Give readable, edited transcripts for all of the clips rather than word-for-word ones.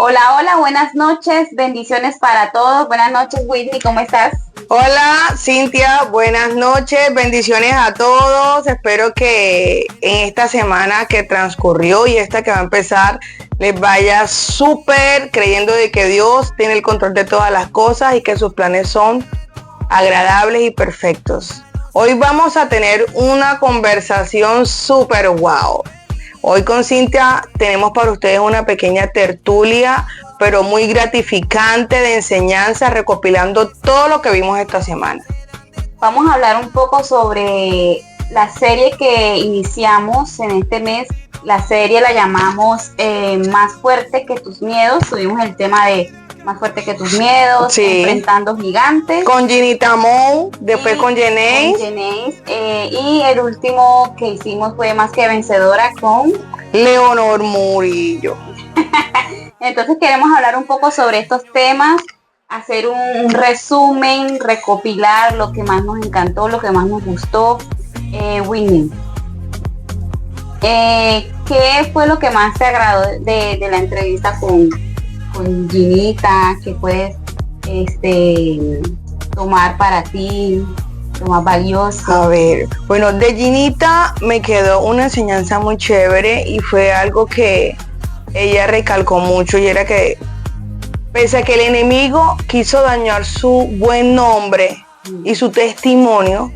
Hola, hola, buenas noches, bendiciones para todos. Buenas noches, Whitney, ¿cómo estás? Hola, Cintia, buenas noches, bendiciones a todos. Espero que en esta semana que transcurrió y esta que va a empezar les vaya súper, creyendo de que Dios tiene el control de todas las cosas y que sus planes son agradables y perfectos. Hoy vamos a tener una conversación súper wow. Hoy con Cintia tenemos para ustedes una pequeña tertulia, pero muy gratificante de enseñanza, recopilando todo lo que vimos esta semana. Vamos a hablar un poco sobre la serie que iniciamos en este mes. La serie la llamamos Más fuerte que tus miedos. Tuvimos el tema de Más fuerte que tus miedos, Sí. Enfrentando gigantes. Con Ginita Mou, después con Jenéis. Y el último que hicimos fue Más que vencedora con Leonor Murillo. Entonces queremos hablar un poco sobre estos temas, hacer un resumen, recopilar lo que más nos encantó, lo que más nos gustó. Whitney, ¿qué fue lo que más te agradó de la entrevista con Ginita? ¿Qué puedes tomar para ti, lo más valioso? A ver, bueno, de Ginita me quedó una enseñanza muy chévere y fue algo que ella recalcó mucho, y era que pese a que el enemigo quiso dañar su buen nombre y su testimonio,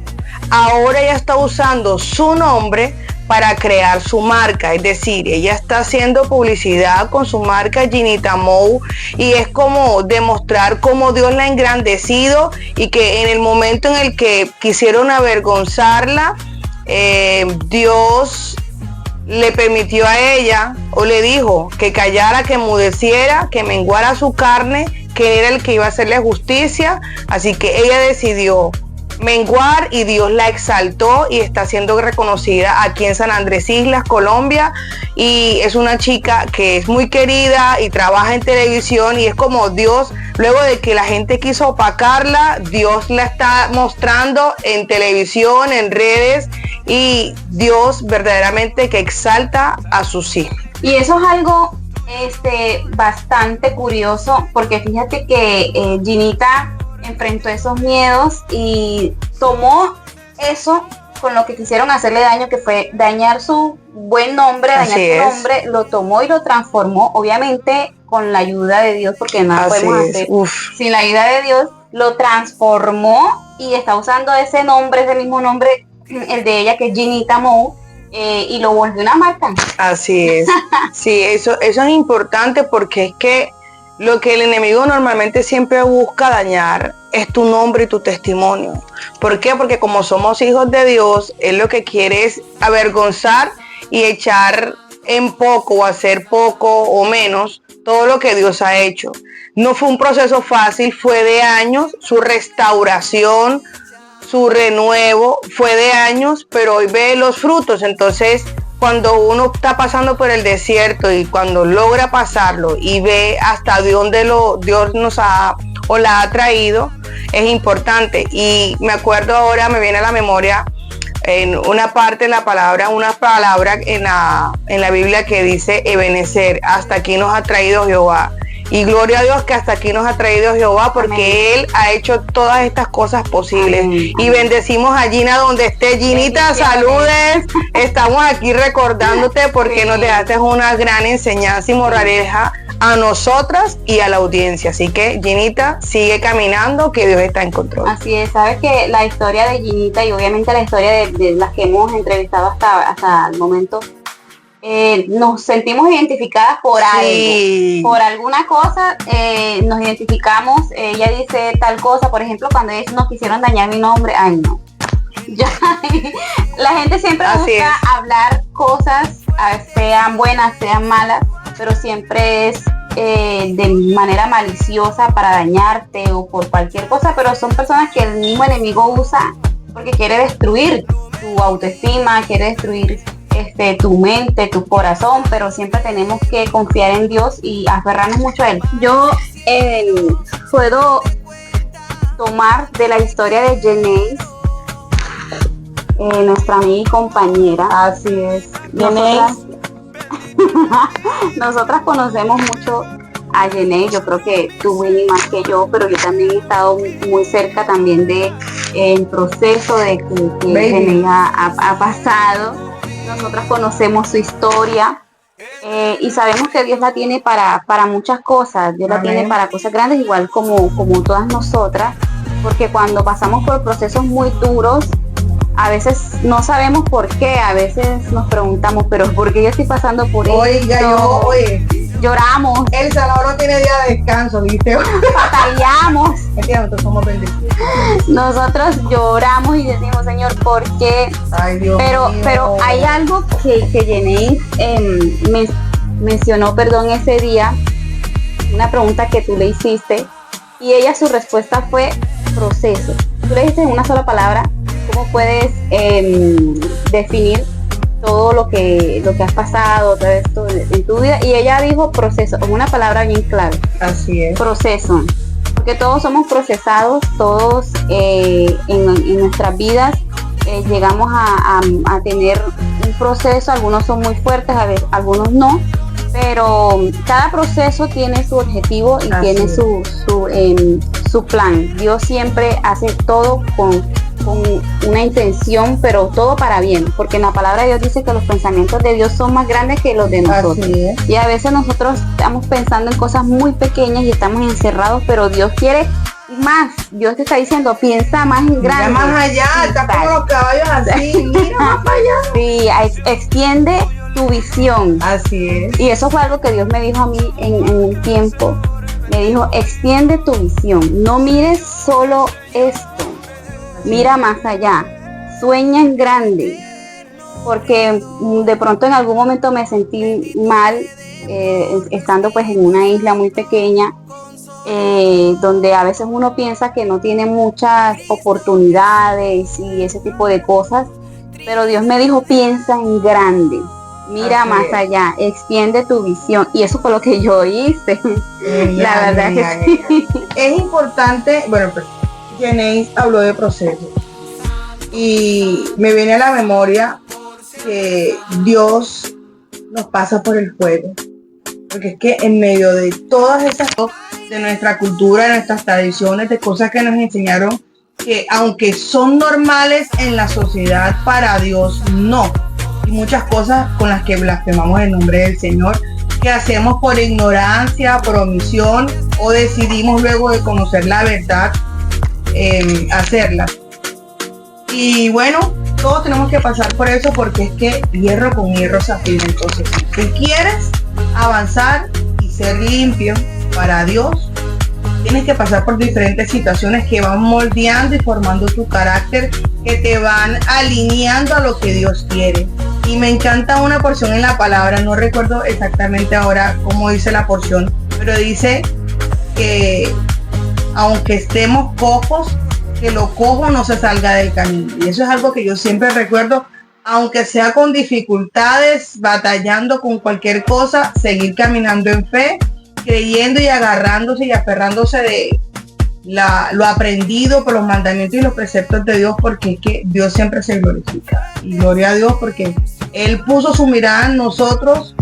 ahora ella está usando su nombre para crear su marca. Es decir, ella está haciendo publicidad con su marca Ginita Mou, y es como demostrar cómo Dios la ha engrandecido, y que en el momento en el que quisieron avergonzarla, Dios le permitió a ella, o le dijo que callara, que enmudeciera, que menguara su carne, que era el que iba a hacerle justicia. Así que ella decidió menguar y Dios la exaltó y está siendo reconocida aquí en San Andrés Islas, Colombia, y es una chica que es muy querida y trabaja en televisión, y es como Dios, luego de que la gente quiso opacarla, Dios la está mostrando en televisión, en redes, y Dios verdaderamente que exalta a sus hijos. Y eso es algo bastante curioso, porque fíjate que Ginita enfrentó esos miedos y tomó eso con lo que quisieron hacerle daño, que fue dañar su buen nombre, lo tomó y lo transformó, obviamente con la ayuda de Dios, porque nada podemos hacer sin la ayuda de Dios. Lo transformó y está usando ese nombre, ese mismo nombre, el de ella, que es Ginita Mou, y lo volvió una marca. Así es. Sí, eso es importante, porque es que lo que el enemigo normalmente siempre busca dañar es tu nombre y tu testimonio. ¿Por qué? Porque como somos hijos de Dios, él lo que quiere es avergonzar y echar en poco, o hacer poco o menos todo lo que Dios ha hecho. No fue un proceso fácil, fue de años. Su restauración, su renuevo fue de años, pero hoy ve los frutos. Entonces, cuando uno está pasando por el desierto y cuando logra pasarlo y ve hasta dónde Dios nos ha o la ha traído, es importante. Y me acuerdo ahora, me viene a la memoria en una parte de la palabra, una palabra en la Biblia que dice Ebenezer, hasta aquí nos ha traído Jehová. Y gloria a Dios que hasta aquí nos ha traído Jehová, porque Amén. Él ha hecho todas estas cosas posibles. Amén. Y bendecimos a Gina donde esté. Ginita, saludes. Estamos aquí recordándote porque nos dejaste una gran enseñanza y moraleja a nosotras y a la audiencia. Así que, Ginita, sigue caminando, que Dios está en control. Así es, sabes que la historia de Ginita, y obviamente la historia de las que hemos entrevistado hasta el momento, nos sentimos identificadas por algo, por alguna cosa, nos identificamos. Ella dice tal cosa, por ejemplo, cuando ellos nos quisieron dañar mi nombre, ay no, ya, la gente siempre busca hablar cosas, sean buenas, sean malas, pero siempre es de manera maliciosa para dañarte o por cualquier cosa, pero son personas que el mismo enemigo usa porque quiere destruir tu autoestima, quiere destruir tu mente, tu corazón, pero siempre tenemos que confiar en Dios y aferrarnos mucho a Él. Yo puedo tomar de la historia de Jenéis, nuestra amiga y compañera. Así es. Nosotras conocemos mucho a Jenny, yo creo que tú, Winnie, más que yo, pero yo también he estado muy cerca también de el proceso de que Jenny ha pasado. Nosotras conocemos su historia y sabemos que Dios la tiene para muchas cosas. Dios la tiene para cosas grandes, igual como todas nosotras, porque cuando pasamos por procesos muy duros, a veces no sabemos por qué, a veces nos preguntamos, pero ¿por qué yo estoy pasando por esto? Lloramos. El Salvador no tiene día de descanso, ¿viste? Batallamos. Nosotros somos bendecidos. Nosotros lloramos y decimos, Señor, ¿por qué? Ay, Dios mío. Pero hay algo que Jenny mencionó, ese día, una pregunta que tú le hiciste, y ella, su respuesta fue proceso. Tú le dijiste en una sola palabra, ¿cómo puedes definir todo lo que has pasado, todo esto en tu vida? Y ella dijo proceso, con una palabra bien clara. Así es. Proceso. Porque todos somos procesados, todos en nuestras vidas llegamos a tener un proceso, algunos son muy fuertes, a veces, algunos no, pero cada proceso tiene su objetivo y así tiene su plan. Dios siempre hace todo con una intención, pero todo para bien, porque en la palabra de Dios dice que los pensamientos de Dios son más grandes que los de nosotros. Y a veces nosotros estamos pensando en cosas muy pequeñas y estamos encerrados, pero Dios quiere más. Dios te está diciendo, piensa más en grande. Mira más allá, está como los caballos así, mira más allá. Sí, extiende tu visión. Así es. Y eso fue algo que Dios me dijo a mí en un tiempo. Me dijo, extiende tu visión, no mires solo esto. Mira más allá, sueña en grande, porque de pronto en algún momento me sentí mal estando pues en una isla muy pequeña, donde a veces uno piensa que no tiene muchas oportunidades y ese tipo de cosas, pero Dios me dijo, piensa en grande, mira más allá, extiende tu visión, y eso fue lo que yo hice. La verdad que sí. Es importante, bueno, pues Jenny habló de procesos y me viene a la memoria que Dios nos pasa por el fuego, porque es que en medio de todas esas cosas de nuestra cultura, de nuestras tradiciones, de cosas que nos enseñaron que aunque son normales en la sociedad, para Dios no, y muchas cosas con las que blasfemamos el nombre del Señor, que hacemos por ignorancia, por omisión, o decidimos luego de conocer la verdad hacerla. Y bueno, todos tenemos que pasar por eso, porque es que hierro con hierro se afila. Entonces, si tú quieres avanzar y ser limpio para Dios, tienes que pasar por diferentes situaciones que van moldeando y formando tu carácter, que te van alineando a lo que Dios quiere. Y me encanta una porción en la palabra, no recuerdo exactamente ahora cómo dice la porción, pero dice que aunque estemos cojos, que lo cojo no se salga del camino. Y eso es algo que yo siempre recuerdo, aunque sea con dificultades, batallando con cualquier cosa, seguir caminando en fe, creyendo y agarrándose y aferrándose de lo aprendido por los mandamientos y los preceptos de Dios, porque es que Dios siempre se glorifica. Y gloria a Dios porque Él puso su mirada en nosotros,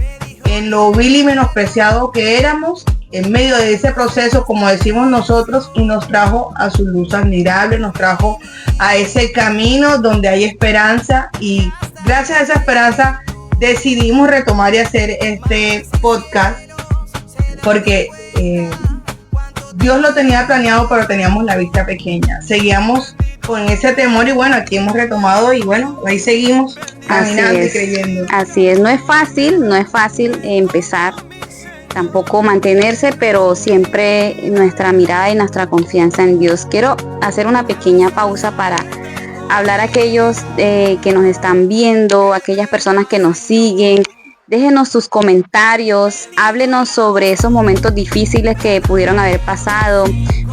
en lo vil y menospreciado que éramos, en medio de ese proceso, como decimos nosotros, y nos trajo a su luz admirable, nos trajo a ese camino donde hay esperanza, y gracias a esa esperanza decidimos retomar y hacer este podcast, porque Dios lo tenía planeado, pero teníamos la vista pequeña, seguíamos con ese temor, y bueno, aquí hemos retomado y bueno, ahí seguimos caminando y creyendo. Así es, no es fácil empezar, tampoco mantenerse, pero siempre nuestra mirada y nuestra confianza en Dios. Quiero hacer una pequeña pausa para hablar a aquellos que nos están viendo, aquellas personas que nos siguen. Déjenos sus comentarios, háblenos sobre esos momentos difíciles que pudieron haber pasado.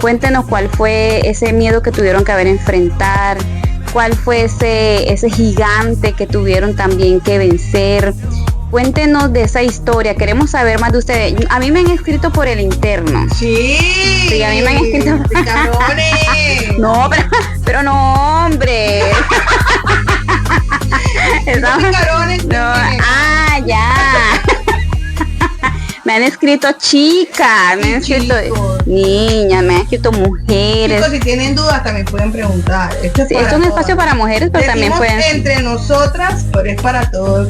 Cuéntenos cuál fue ese miedo que tuvieron que haber enfrentar, cuál fue ese gigante que tuvieron también que vencer. Cuéntenos de esa historia, queremos saber más de ustedes. A mí me han escrito por el interno. Sí, a mí me han escrito. Picarones. No, pero no, hombre. Picarones. No, ya. Me han escrito chicas, me han escrito niñas, me han escrito mujeres. Chicos, si tienen dudas también pueden preguntar. Esto es un espacio para mujeres, pero también pueden... entre nosotras, pero es para todo el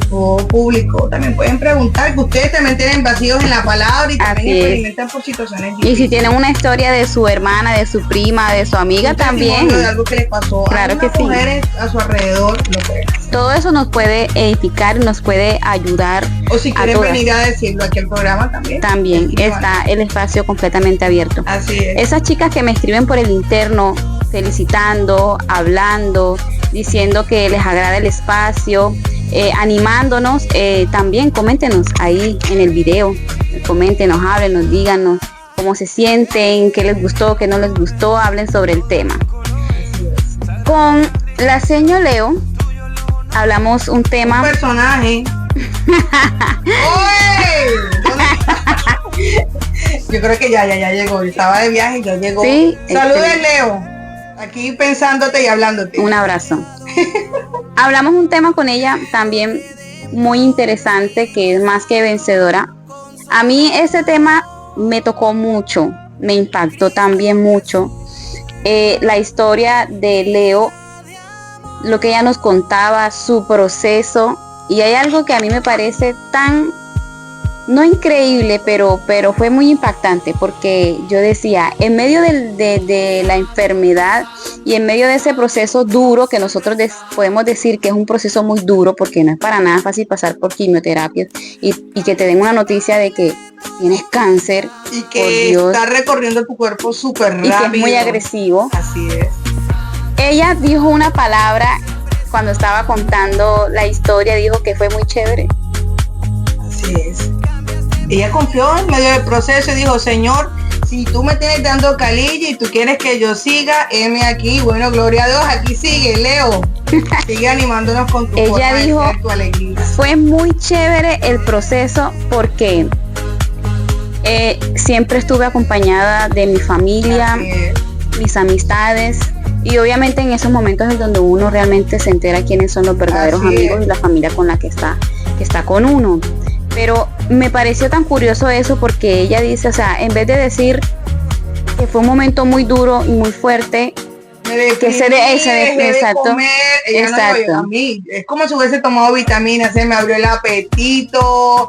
público. También pueden preguntar, que ustedes también tienen vacíos en la palabra y también experimentan por situaciones difíciles. Y si tienen una historia de su hermana, de su prima, de su amiga también. De algo que les pasó claro a que sí. Mujeres a su alrededor, lo pueden hacer. Todo eso nos puede edificar y nos puede ayudar. O si quieren venir a decirlo aquí al programa también. También está el espacio completamente abierto. Así es. Esas chicas que me escriben por el interno, felicitando, hablando, diciendo que les agrada el espacio, animándonos, también coméntenos ahí en el video, coméntenos, háblenos, díganos cómo se sienten, qué les gustó, qué no les gustó, hablen sobre el tema. Con la señora Leo hablamos un tema. Un personaje. Yo creo que ya llegó. Yo estaba de viaje y ya llegó. Sí, saludos, Leo. Aquí pensándote y hablándote. Un abrazo. Hablamos un tema con ella también muy interesante, que es Más que Vencedora. A mí ese tema me tocó mucho, me impactó también mucho. La historia de Leo, lo que ella nos contaba, su proceso. Y hay algo que a mí me parece tan, no increíble, pero fue muy impactante, porque yo decía, en medio de la enfermedad y en medio de ese proceso duro, que nosotros podemos decir que es un proceso muy duro, porque no es para nada fácil pasar por quimioterapias y que te den una noticia de que tienes cáncer. Y que está recorriendo tu cuerpo súper rápido. Y que es muy agresivo. Así es. Ella dijo una palabra cuando estaba contando la historia, dijo que fue muy chévere. Así es. Ella confió en medio del proceso y dijo, Señor, si tú me tienes dando calilla y tú quieres que yo siga, heme aquí. Bueno, gloria a Dios, aquí sigue, Leo. Sigue animándonos con tu ella dijo, tu alegría. Fue muy chévere el proceso porque siempre estuve acompañada de mi familia, mis amistades. Y obviamente en esos momentos es donde uno realmente se entera quiénes son los verdaderos amigos y la familia con la que está con uno. Pero me pareció tan curioso eso, porque ella dice, o sea, en vez de decir que fue un momento muy duro y muy fuerte, que se exacto, comer, exacto. No, a mí es como si hubiese tomado vitaminas, se me abrió el apetito,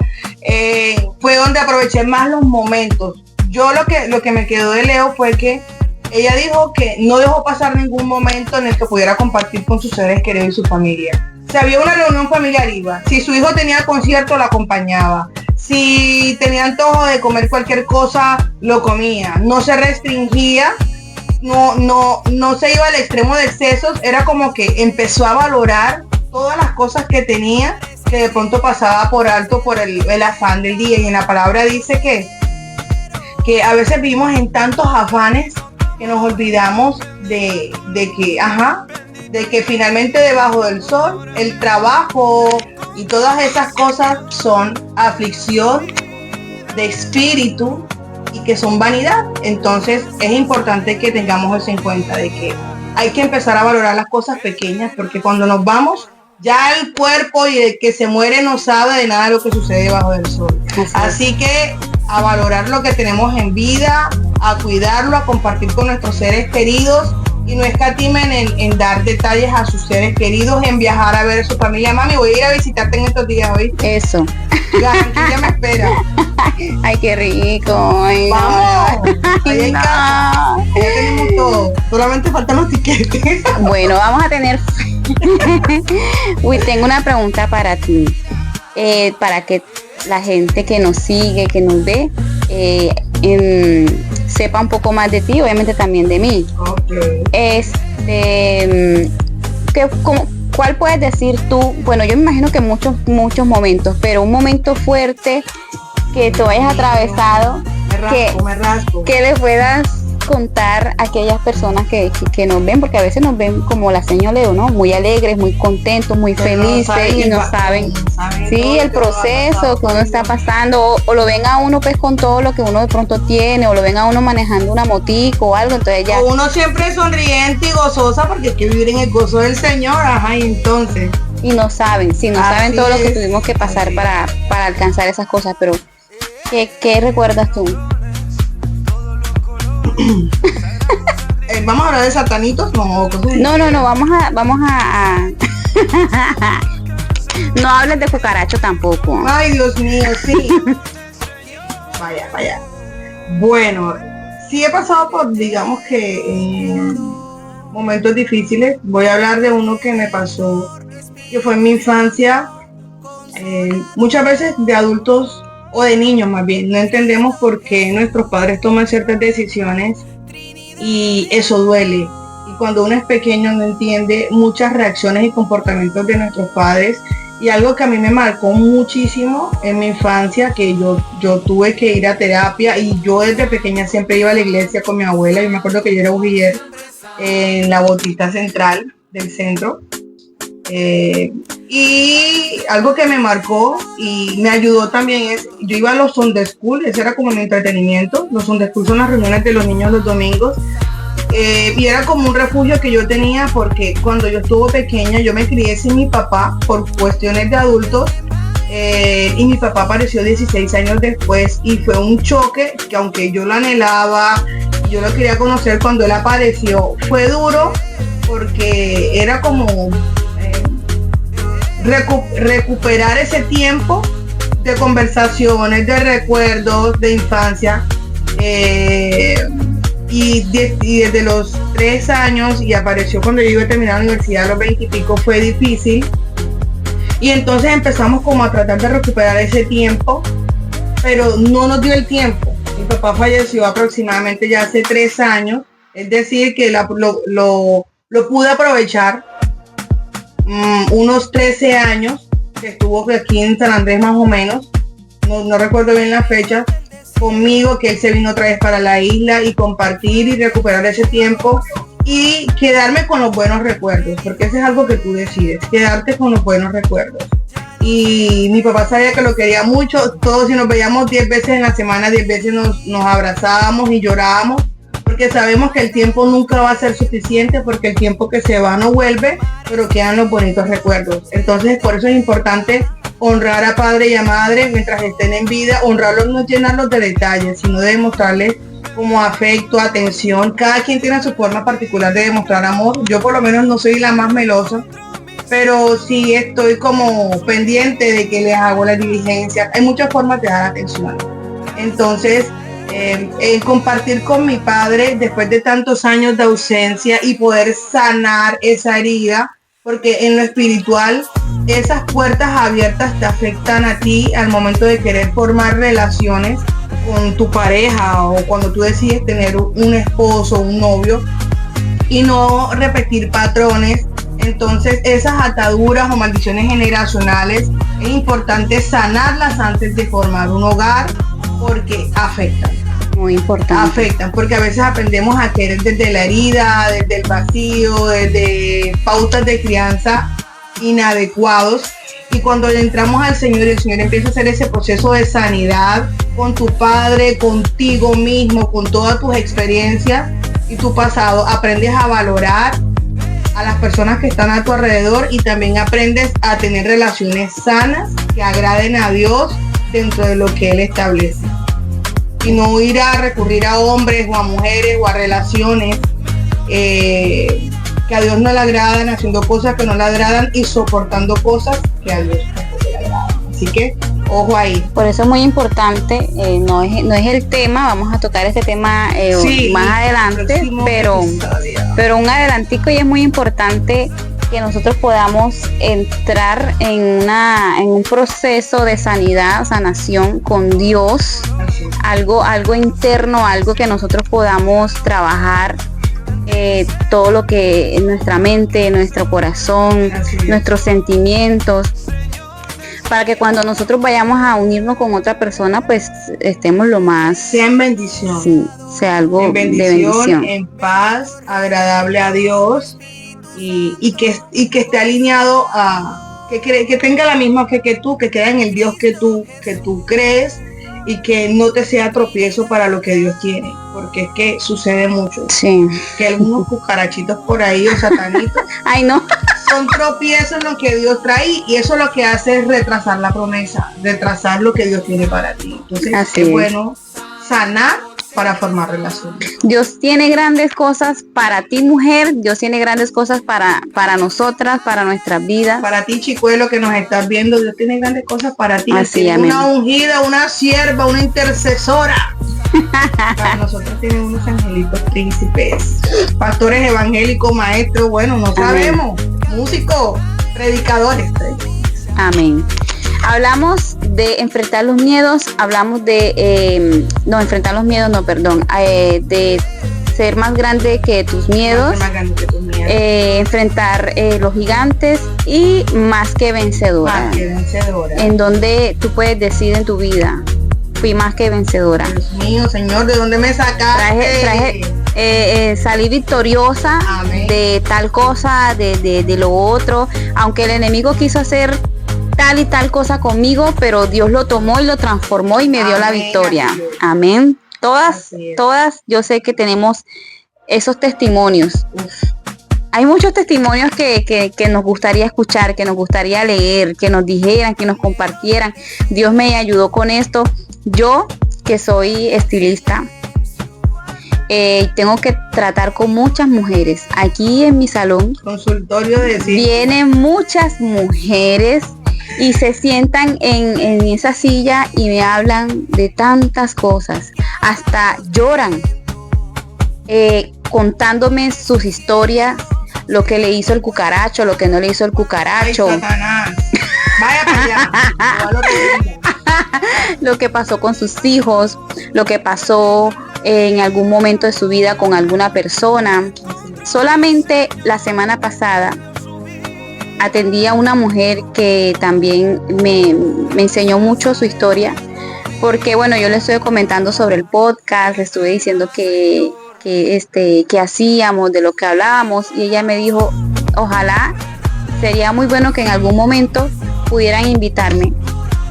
fue donde aproveché más los momentos. Yo lo que me quedó de Leo fue que ella dijo que no dejó pasar ningún momento en el que pudiera compartir con sus seres queridos y su familia. Si había una reunión familiar, iba. Si su hijo tenía concierto, la acompañaba. Si tenía antojo de comer cualquier cosa, lo comía. No se restringía, no se iba al extremo de excesos. Era como que empezó a valorar todas las cosas que tenía, que de pronto pasaba por alto por el afán del día. Y en la palabra dice que a veces vivimos en tantos afanes que nos olvidamos de que finalmente debajo del sol el trabajo y todas esas cosas son aflicción de espíritu y que son vanidad. Entonces es importante que tengamos eso en cuenta, de que hay que empezar a valorar las cosas pequeñas, porque cuando nos vamos ya el cuerpo y el que se muere no sabe de nada de lo que sucede debajo del sol. Así que a valorar lo que tenemos en vida, a cuidarlo, a compartir con nuestros seres queridos, y no escatimen en dar detalles a sus seres queridos, en viajar a ver a su familia. Mami, voy a ir a visitarte en estos días hoy. Eso. Ya me espera. Ay, qué rico. Ay, vamos. Ahí en casa. Ya tenemos todo. Solamente faltan los tiquetes. Bueno, vamos a tener... Uy, tengo una pregunta para ti. Para que la gente que nos sigue, que nos ve, sepa un poco más de ti, obviamente también de mí. Okay. ¿Cuál puedes decir tú? Bueno, yo me imagino que muchos momentos, pero un momento fuerte que tú hayas atravesado, me raspo. Que le puedas contar a aquellas personas que nos ven, porque a veces nos ven como la señora Leo, ¿no? Muy alegres, muy contentos, muy felices, y no saben sí, el proceso que uno está pasando, o lo ven a uno pues con todo lo que uno de pronto tiene, o lo ven a uno manejando una motico o algo, entonces ya... O uno siempre sonriente y gozosa, porque hay que vivir en el gozo del Señor, y entonces... Y no saben, saben todo lo que tuvimos que pasar para alcanzar esas cosas, pero ¿Qué recuerdas tú? ¿Vamos a hablar de satanitos? No, vamos a... No hables de cucaracho tampoco. Ay, Dios mío, sí. Vaya. Bueno, sí he pasado por, digamos que, momentos difíciles. Voy a hablar de uno que me pasó, que fue en mi infancia. Muchas veces de adultos o de niños más bien, no entendemos por qué nuestros padres toman ciertas decisiones y eso duele. Y cuando uno es pequeño no entiende muchas reacciones y comportamientos de nuestros padres. Y algo que a mí me marcó muchísimo en mi infancia, que yo tuve que ir a terapia, y yo desde pequeña siempre iba a la iglesia con mi abuela. Y me acuerdo que yo era bujiller en la Bautista Central del centro. Y algo que me marcó y me ayudó también es, yo iba a los Sunday School, ese era como mi entretenimiento. Los Sunday School son las reuniones de los niños los domingos. Y era como un refugio que yo tenía, porque cuando yo estuve pequeña yo me crié sin mi papá por cuestiones de adultos, y mi papá apareció 16 años después, y fue un choque que, aunque yo lo anhelaba, yo lo quería conocer, cuando él apareció fue duro, porque era como recuperar ese tiempo de conversaciones, de recuerdos de infancia. Y desde los 3 años, y apareció cuando yo iba a terminar la universidad a los 20 y pico, fue difícil. Y entonces empezamos como a tratar de recuperar ese tiempo, pero no nos dio el tiempo. Mi papá falleció aproximadamente ya hace 3 años, es decir, que lo pude aprovechar unos 13 años, que estuvo aquí en San Andrés más o menos, no recuerdo bien la fecha, conmigo, que él se vino otra vez para la isla, y compartir y recuperar ese tiempo y quedarme con los buenos recuerdos, porque eso es algo que tú decides, quedarte con los buenos recuerdos. Y mi papá sabía que lo quería mucho. Todos, si nos veíamos 10 veces en la semana, 10 veces nos abrazábamos y llorábamos, porque sabemos que el tiempo nunca va a ser suficiente, porque el tiempo que se va no vuelve, pero quedan los bonitos recuerdos. Entonces, por eso es importante honrar a padre y a madre mientras estén en vida, honrarlos, no llenarlos de detalles, sino de demostrarles como afecto, atención. Cada quien tiene su forma particular de demostrar amor. Yo por lo menos no soy la más melosa, pero sí estoy como pendiente de que les hago la diligencia. Hay muchas formas de dar atención. Entonces, compartir con mi padre después de tantos años de ausencia y poder sanar esa herida, porque en lo espiritual esas puertas abiertas te afectan a ti al momento de querer formar relaciones con tu pareja, o cuando tú decides tener un esposo, un novio, y no repetir patrones. Entonces, esas ataduras o maldiciones generacionales es importante sanarlas antes de formar un hogar, porque afectan. Muy importante. Afectan, porque a veces aprendemos a querer desde la herida, desde el vacío, desde pautas de crianza inadecuados. Y cuando le entramos al Señor, el Señor empieza a hacer ese proceso de sanidad con tu padre, contigo mismo, con todas tus experiencias y tu pasado, aprendes a valorar a las personas que están a tu alrededor, y también aprendes a tener relaciones sanas que agraden a Dios dentro de lo que Él establece. Y no ir a recurrir a hombres o a mujeres o a relaciones que a Dios no le agradan, haciendo cosas que no le agradan y soportando cosas que a Dios no le agradan. Así que ojo ahí. Por eso es muy importante, no es el tema, vamos a tocar este tema sí, más adelante, pero un adelantico, y es muy importante que nosotros podamos entrar en un proceso de sanación con Dios, algo interno, algo que nosotros podamos trabajar, todo lo que en nuestra mente, nuestro corazón, nuestros sentimientos, para que cuando nosotros vayamos a unirnos con otra persona, pues estemos lo más... Sea en bendición. Sí, sea algo en bendición, de bendición. En paz, agradable a Dios, y que esté alineado a... Que tenga la misma fe que tú, que crea en el Dios que tú crees, y que no te sea tropiezo para lo que Dios tiene, porque es que sucede mucho. Sí. Que algunos cucarachitos por ahí o satanitos ay no, son tropiezos en lo que Dios trae, y eso lo que hace es retrasar la promesa, retrasar lo que Dios tiene para ti. Entonces es bueno sanar para formar relaciones. Dios tiene grandes cosas para ti, mujer. Dios tiene grandes cosas para nosotras, para nuestras vidas. Para ti, chicuelo, que nos estás viendo, Dios tiene grandes cosas para ti. Así, una ungida, una sierva, una intercesora. Para nosotros tienen unos angelitos príncipes, pastores evangélicos, maestros, bueno, no sabemos, músicos, predicadores. Amén. Hablamos de enfrentar los miedos, hablamos de, de ser más grande que tus miedos, enfrentar los gigantes y más que vencedora. En donde tú puedes decir en tu vida, fui más que vencedora. Dios mío, Señor, ¿de dónde me sacaste? Salí victoriosa. Amén. De tal cosa, de lo otro, aunque el enemigo quiso hacer tal y tal cosa conmigo, pero Dios lo tomó y lo transformó y me dio la victoria. Amén. Todas, yo sé que tenemos esos testimonios. Hay muchos testimonios que nos gustaría escuchar, que nos gustaría leer, que nos dijeran, que nos compartieran. Dios me ayudó con esto. Yo, que soy estilista, tengo que tratar con muchas mujeres. Aquí en mi salón, consultorio de cine, vienen muchas mujeres y se sientan en esa silla y me hablan de tantas cosas, hasta lloran, contándome sus historias, lo que le hizo el cucaracho, lo que no le hizo el cucaracho. Ay, Satanás. Vaya para allá. Lo que pasó con sus hijos, lo que pasó en algún momento de su vida con alguna persona. Solamente la semana pasada atendí a una mujer que también me enseñó mucho su historia, porque bueno, yo le estuve comentando sobre el podcast, le estuve diciendo que hacíamos, de lo que hablábamos, y ella me dijo, ojalá, sería muy bueno que en algún momento pudieran invitarme,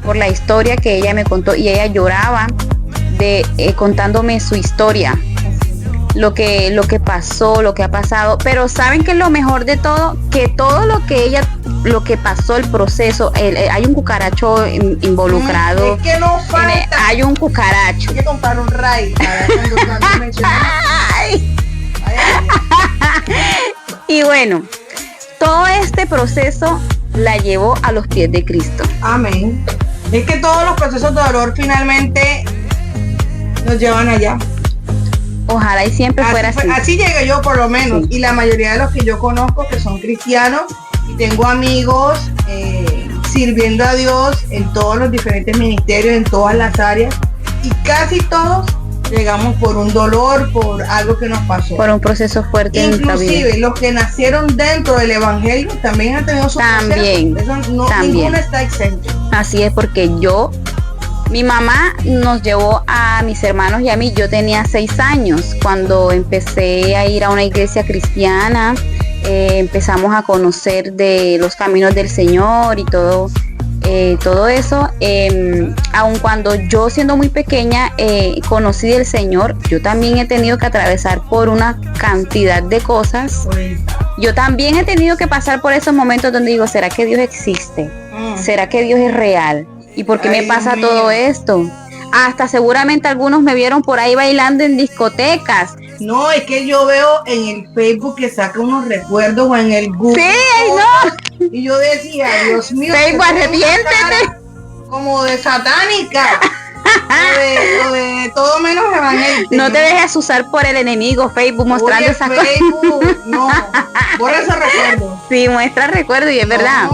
por la historia que ella me contó, y ella lloraba contándome su historia, lo que pasó, lo que ha pasado. Pero ¿saben qué es lo mejor de todo? Que todo lo que pasó, el proceso, hay un cucaracho involucrado. Es que no falta. Hay un cucaracho. Hay que comprar un ray y bueno, todo este proceso la llevó a los pies de Cristo. Amén. Es que todos los procesos de dolor finalmente nos llevan allá. Ojalá y siempre fuera así. Así llegué yo, por lo menos. Sí. Y la mayoría de los que yo conozco que son cristianos, y tengo amigos sirviendo a Dios en todos los diferentes ministerios, en todas las áreas, y casi todos llegamos por un dolor, por algo que nos pasó. Por un proceso fuerte en nuestra vida. Inclusive los que nacieron dentro del evangelio también han tenido su proceso. Ninguno está exento. Así es, porque mi mamá nos llevó a mis hermanos y a mí. Yo tenía 6 años cuando empecé a ir a una iglesia cristiana. Empezamos a conocer de los caminos del Señor y todo eso. Aun cuando yo, siendo muy pequeña, conocí del Señor, yo también he tenido que atravesar por una cantidad de cosas. Yo también he tenido que pasar por esos momentos donde digo, ¿será que Dios existe? ¿Será que Dios es real? ¿Y por qué me pasa todo esto? Hasta seguramente algunos me vieron por ahí bailando en discotecas. No, es que yo veo en el Facebook que saca unos recuerdos, o en el Google. Sí, no. Y yo decía, Dios mío, Facebook, arrepiéntete. Como de satánica. o de todo menos evangélico. No te dejes usar por el enemigo, Facebook, mostrando esas cosas. No, por eso recuerdo. Sí, muestra recuerdo y es verdad.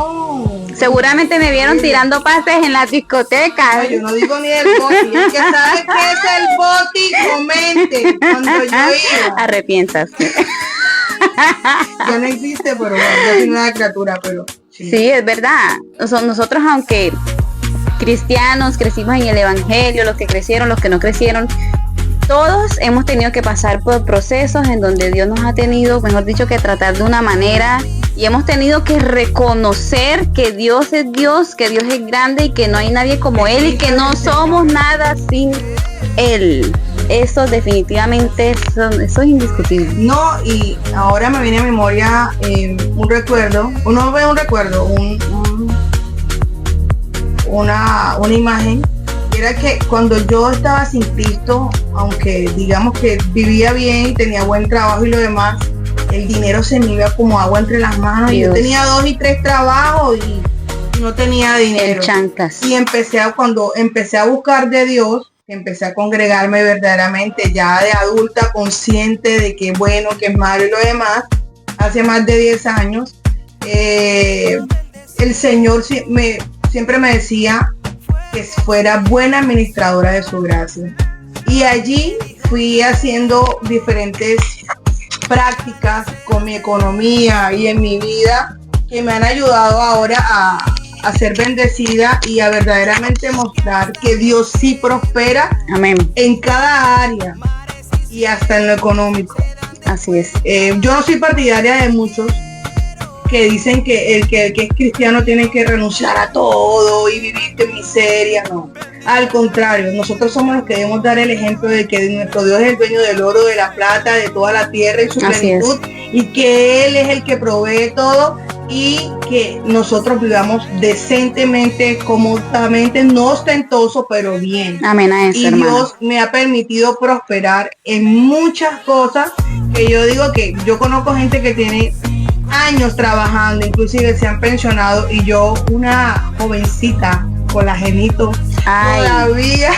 Seguramente me vieron tirando pases en las discotecas. No, yo no digo ni el boti. El que sabe qué es el boti, comente cuando yo iba. Arrepiéntase. Ya no existe, pero yo soy una criatura, pero sí, es verdad. Nosotros, aunque cristianos, crecimos en el evangelio, los que crecieron, los que no crecieron, todos hemos tenido que pasar por procesos en donde Dios nos ha tenido, mejor dicho, que tratar de una manera, y hemos tenido que reconocer que Dios es Dios, que Dios es grande y que no hay nadie como Él y que no somos nada sin Él. eso definitivamente, eso es indiscutible. No, y ahora me viene a memoria un recuerdo, una imagen, que era que cuando yo estaba sin Cristo, aunque digamos que vivía bien y tenía buen trabajo y lo demás, el dinero se me iba como agua entre las manos. Dios. Y yo tenía 2 y 3 trabajos y no tenía dinero. Y cuando empecé a buscar de Dios, empecé a congregarme verdaderamente ya de adulta, consciente de que bueno, que es malo y lo demás, hace más de 10 años, el Señor siempre me decía que fuera buena administradora de su gracia. Y allí fui haciendo diferentes prácticas con mi economía y en mi vida que me han ayudado ahora a ser bendecida y a verdaderamente mostrar que Dios sí prospera. Amén. En cada área y hasta en lo económico. Así es. Yo no soy partidaria de muchos que dicen que el que es cristiano tiene que renunciar a todo y vivir en miseria. No, al contrario, nosotros somos los que debemos dar el ejemplo de que nuestro Dios es el dueño del oro, de la plata, de toda la tierra y su plenitud, y que Él es el que provee todo, y que nosotros vivamos decentemente, cómodamente, no ostentoso, pero bien. Amén a eso, y hermano. Dios me ha permitido prosperar en muchas cosas que yo digo que yo conozco gente que tiene años trabajando, inclusive se han pensionado, y yo, una jovencita colagenito, todavía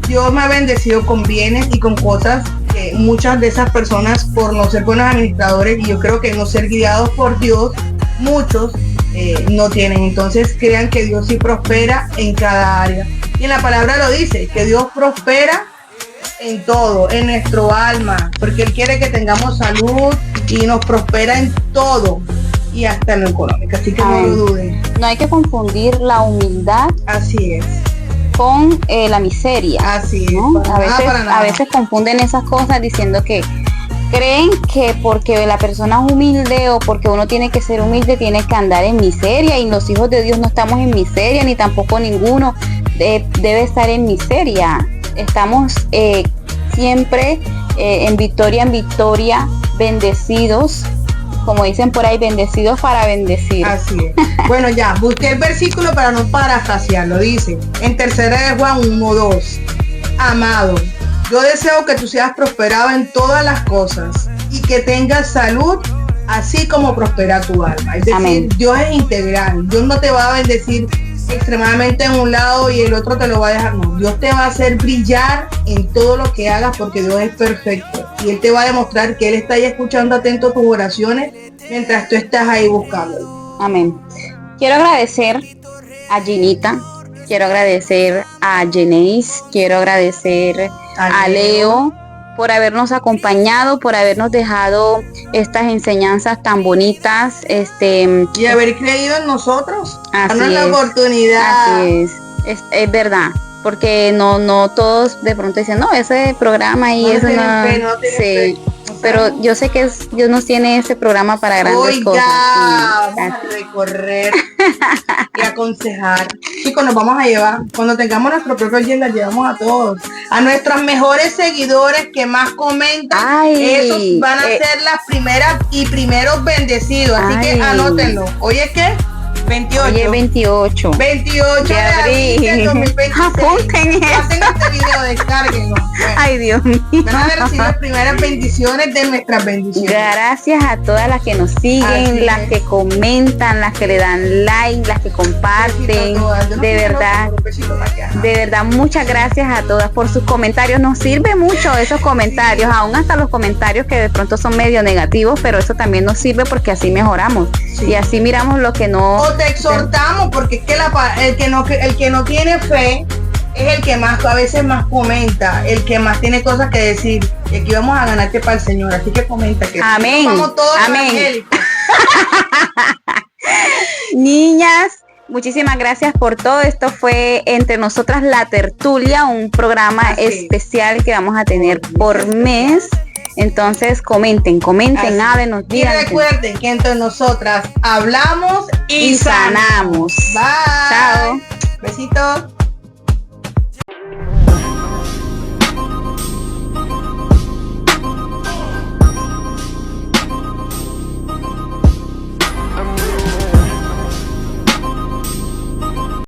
Dios me ha bendecido con bienes y con cosas que muchas de esas personas, por no ser buenos administradores, y yo creo que no ser guiados por Dios, muchos no tienen. Entonces crean que Dios sí prospera en cada área, y en la palabra lo dice, que Dios prospera en todo, en nuestro alma, porque Él quiere que tengamos salud y nos prospera en todo y hasta en lo económico, así que no lo duden. No hay que confundir la humildad, así es, con la miseria. Así es, ¿no? A veces confunden esas cosas diciendo que creen que porque la persona es humilde o porque uno tiene que ser humilde tiene que andar en miseria, y los hijos de Dios no estamos en miseria, ni tampoco ninguno debe estar en miseria. Estamos siempre en victoria, bendecidos, como dicen por ahí, bendecidos para bendecir. Así es. Bueno, ya, busqué el versículo para no parafrasearlo. Dice, en 3 Juan 1:2, amado, yo deseo que tú seas prosperado en todas las cosas y que tengas salud, así como prospera tu alma. Es decir, amén. Dios es integral. Dios no te va a bendecir extremadamente en un lado y el otro te lo va a dejar. No, Dios te va a hacer brillar en todo lo que hagas, porque Dios es perfecto y Él te va a demostrar que Él está ahí escuchando atento tus oraciones mientras tú estás ahí buscándolo. Amén. Quiero agradecer a Ginita, quiero agradecer a Geneis, quiero agradecer a Leo por habernos acompañado, por habernos dejado estas enseñanzas tan bonitas, y haber creído en nosotros, darnos la oportunidad. Así es verdad, porque no todos de pronto dicen, no, ese programa y eso no, sí, pero yo sé que Dios nos tiene ese programa para grandes cosas. Vamos a recorrer y aconsejar. Chicos, nos vamos a llevar, cuando tengamos nuestro propio agenda, llevamos a todos, a nuestros mejores seguidores que más comentan. Esos van a ser las primeras y primeros bendecidos, así que anótenlo. Oye, ¿qué? 28. Oye, 28 de abril del 2026. Apunten eso. Hacen este video, descárguenlo. Bueno, ay, Dios mío. Van a recibir las primeras bendiciones de nuestras bendiciones. Gracias a todas las que nos siguen, las que comentan, las que le dan like, las que comparten. De verdad, muchas gracias a todas por sus comentarios. Nos sirve mucho esos comentarios, aún hasta los comentarios que de pronto son medio negativos, pero eso también nos sirve porque así mejoramos. Sí. Y así miramos lo que no. O te exhortamos, porque es que el que no tiene fe es el que más a veces más comenta, el que más tiene cosas que decir. Y aquí vamos a ganarte para el Señor, así que comenta que amén. Vamos todos evangélicos. Niñas, muchísimas gracias por todo. Esto fue Entre Nosotras la Tertulia, un programa especial que vamos a tener por mes. Entonces comenten, háblenos, díganos. Y recuerden que entre nosotras hablamos y sanamos. Bye. Chao. Besitos.